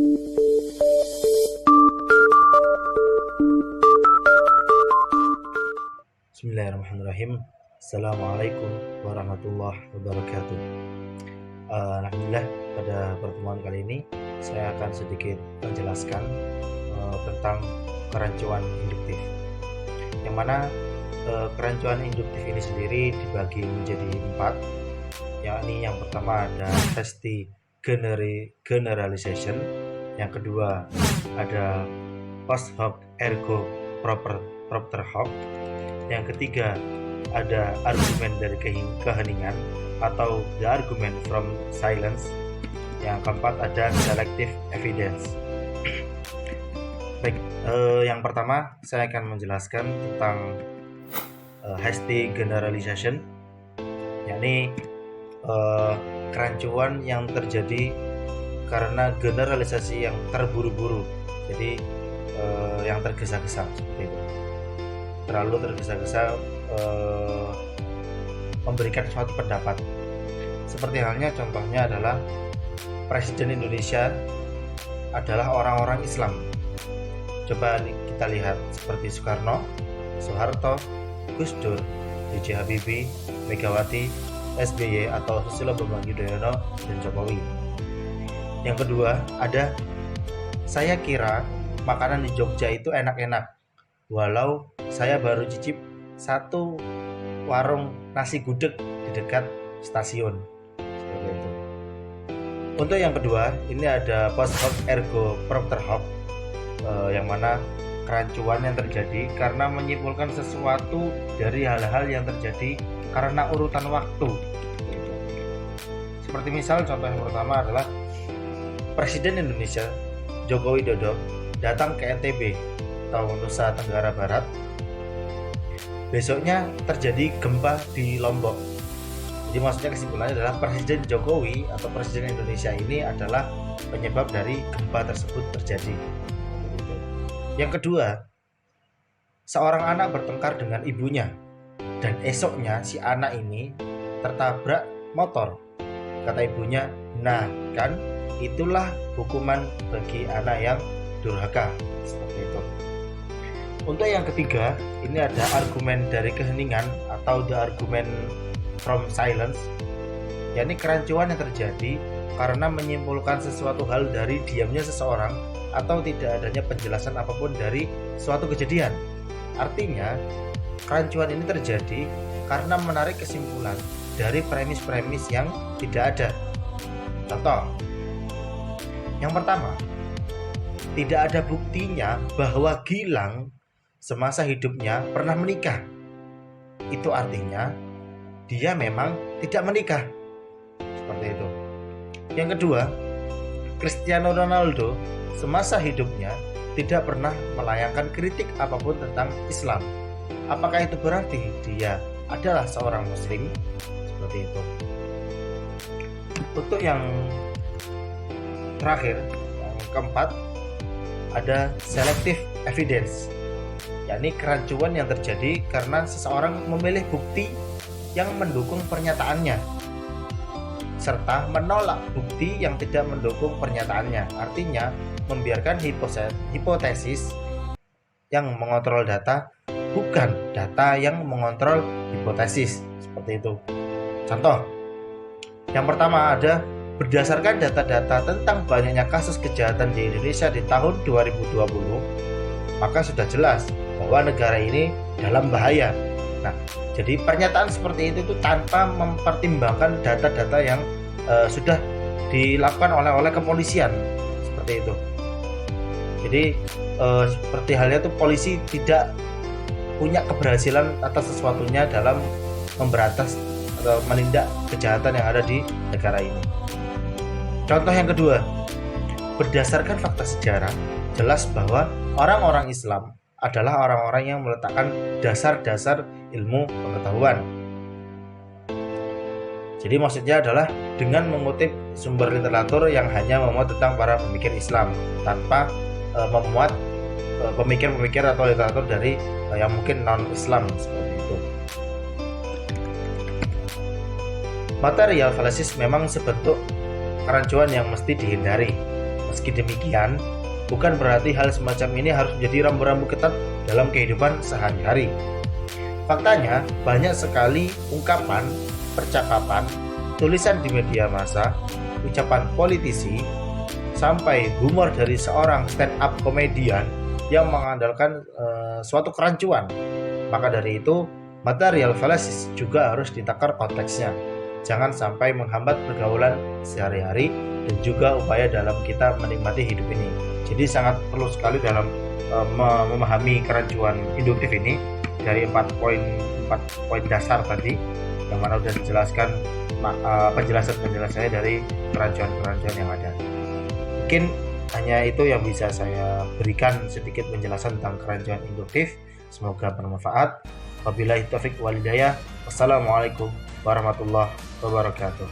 Bismillahirrahmanirrahim. Assalamualaikum warahmatullahi wabarakatuh. Alhamdulillah, pada pertemuan kali ini saya akan sedikit menjelaskan tentang kerancuan induktif, yang mana kerancuan induktif ini sendiri dibagi menjadi 4, yakni yang pertama ada hasty generalization, yang kedua ada post hoc ergo propter hoc, yang ketiga ada argumen dari keheningan atau the argument from silence, yang keempat ada selective evidence. Baik, yang pertama saya akan menjelaskan tentang hasty generalization, yakni kerancuan yang terjadi karena generalisasi yang terburu-buru, jadi yang tergesa-gesa seperti itu, terlalu tergesa-gesa memberikan suatu pendapat. Seperti halnya contohnya adalah Presiden Indonesia adalah orang-orang Islam. Coba kita lihat seperti Soekarno, Soeharto, Gus Dur, B.J. Habibie, Megawati, SBY atau Susilo Bambang Yudhoyono dan Jokowi. Yang kedua ada, saya kira makanan di Jogja itu enak-enak, walau saya baru cicip satu warung nasi gudeg di dekat stasiun. Seperti itu. Untuk yang kedua, ini ada post hoc ergo propter hoc, yang mana kerancuan yang terjadi karena menyimpulkan sesuatu dari hal-hal yang terjadi karena urutan waktu. Seperti misal contoh yang pertama adalah Presiden Indonesia Joko Widodo datang ke NTB atau Nusa Tenggara Barat. Besoknya terjadi gempa di Lombok. Jadi maksudnya kesimpulannya adalah Presiden Jokowi atau Presiden Indonesia ini adalah penyebab dari gempa tersebut terjadi. Yang kedua, seorang anak bertengkar dengan ibunya dan esoknya si anak ini tertabrak motor. Kata ibunya, nah kan itulah hukuman bagi anak yang durhaka. Seperti itu. Untuk yang ketiga, ini ada argumen dari keheningan atau the argument from silence, yakni kerancuan yang terjadi karena menyimpulkan sesuatu hal dari diamnya seseorang atau tidak adanya penjelasan apapun dari suatu kejadian. Artinya, kerancuan ini terjadi karena menarik kesimpulan dari premis-premis yang tidak ada. Contoh, yang pertama, tidak ada buktinya bahwa Gilang semasa hidupnya pernah menikah. Itu artinya dia memang tidak menikah. Seperti itu. Yang kedua, Cristiano Ronaldo semasa hidupnya tidak pernah melayangkan kritik apapun tentang Islam. Apakah itu berarti dia adalah seorang muslim? Seperti itu. Untuk yang terakhir, yang keempat, ada selective evidence, yakni kerancuan yang terjadi karena seseorang memilih bukti yang mendukung pernyataannya serta menolak bukti yang tidak mendukung pernyataannya. Artinya membiarkan hipotesis yang mengontrol data, bukan data yang mengontrol hipotesis. Seperti itu. Contoh yang pertama ada, berdasarkan data-data tentang banyaknya kasus kejahatan di Indonesia di tahun 2020, maka sudah jelas bahwa negara ini dalam bahaya. Nah, jadi pernyataan seperti itu tanpa mempertimbangkan data-data yang sudah dilakukan oleh kepolisian. Seperti itu. Jadi seperti halnya tuh polisi tidak punya keberhasilan atas sesuatunya dalam memberantas atau menindak kejahatan yang ada di negara ini. Contoh yang kedua, berdasarkan fakta sejarah, jelas bahwa orang-orang Islam adalah orang-orang yang meletakkan dasar-dasar ilmu pengetahuan. Jadi maksudnya adalah dengan mengutip sumber literatur yang hanya memuat tentang para pemikir Islam, tanpa memuat pemikir-pemikir atau literatur dari yang mungkin non-Islam. Seperti itu. Material fallacies memang sebentuk kerancuan yang mesti dihindari. Meski demikian, bukan berarti hal semacam ini harus menjadi rambu-rambu ketat dalam kehidupan sehari-hari. Faktanya, banyak sekali ungkapan, percakapan, tulisan di media massa, ucapan politisi, sampai humor dari seorang stand-up komedian yang mengandalkan suatu kerancuan. Maka dari itu, material fallacies juga harus ditakar konteksnya. Jangan sampai menghambat pergaulan sehari-hari dan juga upaya dalam kita menikmati hidup ini. Jadi sangat perlu sekali dalam memahami kerancuan induktif ini dari 4 poin dasar tadi, yang mana sudah dijelaskan penjelasannya dari kerancuan-kerancuan yang ada. Mungkin hanya itu yang bisa saya berikan, sedikit penjelasan tentang kerancuan induktif. Semoga bermanfaat. Wabillahi taufik wal hidayah. Wassalamualaikum warahmatullahi wabarakatuh.